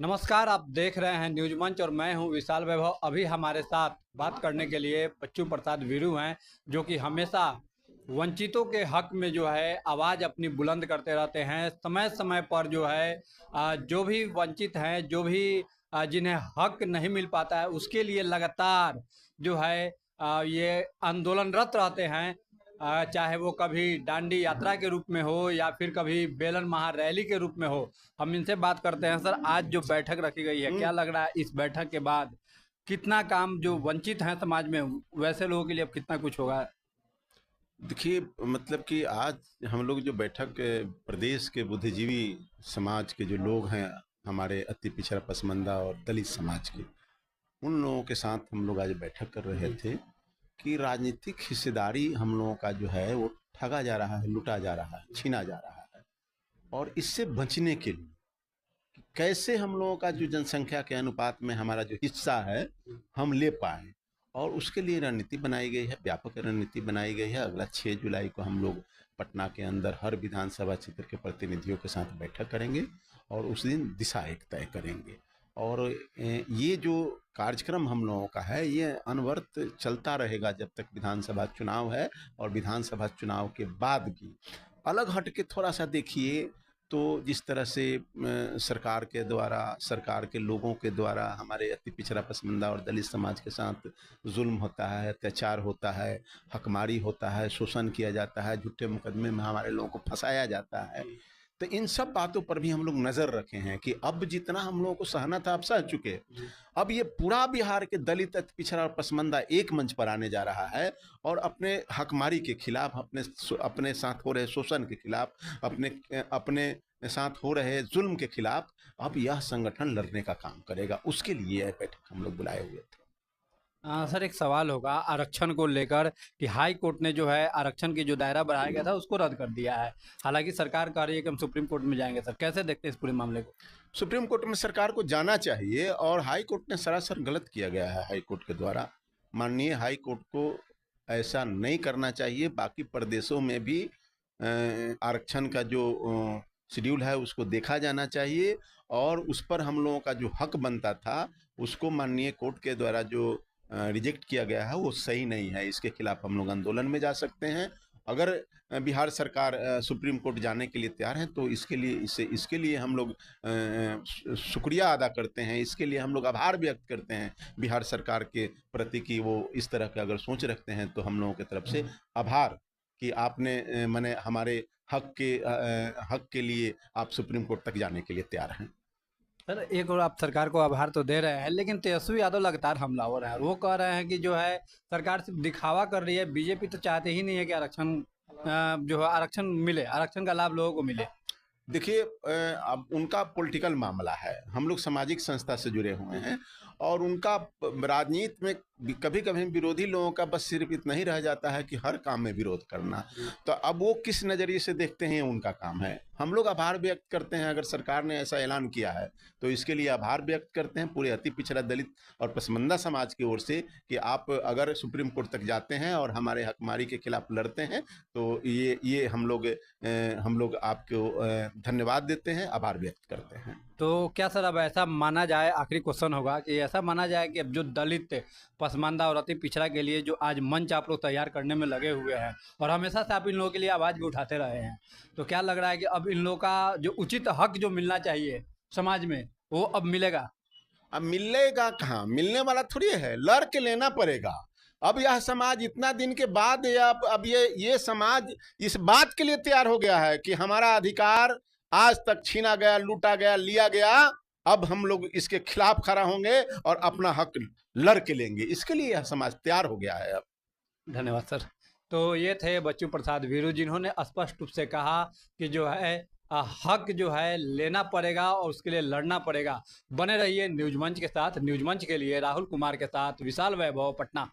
नमस्कार, आप देख रहे हैं न्यूज मंच और मैं हूं विशाल वैभव। अभी हमारे साथ बात करने के लिए बच्चू प्रसाद वीरू हैं, जो कि हमेशा वंचितों के हक में जो है आवाज़ अपनी बुलंद करते रहते हैं। समय समय पर जो है जो भी वंचित हैं, जो भी जिन्हें हक नहीं मिल पाता है, उसके लिए लगातार जो है ये आंदोलनरत रहते हैं। चाहे वो कभी डांडी यात्रा के रूप में हो या फिर कभी बेलन महारैली के रूप में हो। हम इनसे बात करते हैं। सर, आज जो बैठक रखी गई है, क्या लग रहा है इस बैठक के बाद कितना काम जो वंचित हैं समाज में, वैसे लोगों के लिए अब कितना कुछ होगा? देखिए, मतलब कि आज हम लोग जो बैठक प्रदेश के बुद्धिजीवी समाज के जो लोग हैं, हमारे अति पिछड़ा पसमानदा और दलित समाज के, उन लोगों के साथ हम लोग आज बैठक कर रहे थे कि राजनीतिक हिस्सेदारी हम लोगों का जो है वो ठगा जा रहा है, लूटा जा रहा है, छीना जा रहा है। और इससे बचने के लिए कैसे हम लोगों का जो जनसंख्या के अनुपात में हमारा जो हिस्सा है हम ले पाए, और उसके लिए रणनीति बनाई गई है, व्यापक रणनीति बनाई गई है। अगला 6 जुलाई को हम लोग पटना के अंदर हर विधानसभा क्षेत्र के प्रतिनिधियों के साथ बैठक करेंगे और उस दिन दिशा एक तय करेंगे। और ये जो कार्यक्रम हम लोगों का है ये अनवरत चलता रहेगा जब तक विधानसभा चुनाव है। और विधानसभा चुनाव के बाद भी अलग हट के थोड़ा सा देखिए तो जिस तरह से सरकार के द्वारा, सरकार के लोगों के द्वारा हमारे अति पिछड़ा पसमानदा और दलित समाज के साथ जुल्म होता है, अत्याचार होता है, हकमारी होता है, शोषण किया जाता है, झूठे मुकदमे में हमारे लोगों को फंसाया जाता है। तो इन सब बातों पर भी हम लोग नज़र रखे हैं कि अब जितना हम लोगों को सहना था अब सह चुके। अब ये पूरा बिहार के दलित, अति पिछड़ा और पसमानदा एक मंच पर आने जा रहा है और अपने हकमारी के खिलाफ, अपने साथ हो रहे शोषण के खिलाफ, अपने अपने साथ हो रहे जुल्म के खिलाफ अब यह संगठन लड़ने का काम करेगा। उसके लिए यह बैठक हम लोग बुलाए हुए थे। सर, एक सवाल होगा आरक्षण को लेकर कि हाई कोर्ट ने जो है आरक्षण की जो दायरा बढ़ाया गया था उसको रद्द कर दिया है। हालांकि सरकार कह रही है कि हम सुप्रीम कोर्ट में जाएंगे। सर, कैसे देखते हैं इस पूरे मामले को? सुप्रीम कोर्ट में सरकार को जाना चाहिए और हाई कोर्ट ने सरासर गलत किया गया है। हाई कोर्ट के द्वारा, माननीय हाई कोर्ट को ऐसा नहीं करना चाहिए। बाकी प्रदेशों में भी आरक्षण का जो शेड्यूल है उसको देखा जाना चाहिए और उस पर हम लोगों का जो हक बनता था उसको माननीय कोर्ट के द्वारा जो रिजेक्ट किया गया है वो सही नहीं है। इसके खिलाफ हम लोग आंदोलन में जा सकते हैं। अगर बिहार सरकार सुप्रीम कोर्ट जाने के लिए तैयार है तो इसके लिए हम लोग शुक्रिया अदा करते हैं। इसके लिए हम लोग आभार व्यक्त करते हैं बिहार सरकार के प्रति कि वो इस तरह का अगर सोच रखते हैं तो हम लोगों की तरफ से आभार कि आपने माने हमारे हक के लिए आप सुप्रीम कोर्ट तक जाने के लिए तैयार हैं। सर, एक और आप सरकार को आभार तो दे रहे हैं, लेकिन तेजस्वी यादव लगातार हमलावर है और वो कह रहे हैं कि जो है सरकार सिर्फ दिखावा कर रही है। बीजेपी तो चाहते ही नहीं है कि आरक्षण जो है आरक्षण मिले, आरक्षण का लाभ लोगों को मिले। देखिए, अब उनका पॉलिटिकल मामला है, हम लोग सामाजिक संस्था से जुड़े हुए हैं और उनका राजनीति में कभी कभी विरोधी लोगों का बस सिर्फ इतना ही रह जाता है कि हर काम में विरोध करना। तो अब वो किस नज़रिए से देखते हैं उनका काम है। हम लोग आभार व्यक्त करते हैं, अगर सरकार ने ऐसा ऐलान किया है तो इसके लिए आभार व्यक्त करते हैं पूरे अति पिछड़ा दलित और पसमानदा समाज की ओर से कि आप अगर सुप्रीम कोर्ट तक जाते हैं और हमारे हकमारी के खिलाफ लड़ते हैं तो ये हम लोग आपको धन्यवाद देते हैं, आभार व्यक्त करते हैं। तो क्या सर अब ऐसा माना जाए, आखिरी क्वेश्चन होगा, कि ऐसा माना जाए कि अब जो दलित, पसमानदा और अति पिछड़ा के लिए जो आज मंच आप लोग तैयार करने में लगे हुए हैं और हमेशा से आप इन लोगों के लिए आवाज़ भी उठाते रहे हैं, तो क्या लग रहा है कि अब इन लोगों का जो उचित हक जो मिलना चाहिए समाज में वो अब मिलेगा? अब मिलेगा कहाँ, मिलने वाला थोड़ी है, लड़ के लेना पड़ेगा। अब यह समाज इतना दिन के बाद अब ये समाज इस बात के लिए तैयार हो गया है कि हमारा अधिकार आज तक छीना गया, लूटा गया, लिया गया। अब हम लोग इसके खिलाफ खड़ा होंगे और अपना हक लड़ के लेंगे। इसके लिए यह समाज तैयार हो गया है अब। धन्यवाद सर। तो ये थे बच्चू प्रसाद वीरू, जिन्होंने स्पष्ट रूप से कहा कि जो है हक जो है लेना पड़ेगा और उसके लिए लड़ना पड़ेगा। बने रहिए न्यूज मंच के साथ। न्यूज मंच के लिए राहुल कुमार के साथ विशाल वैभव, पटना।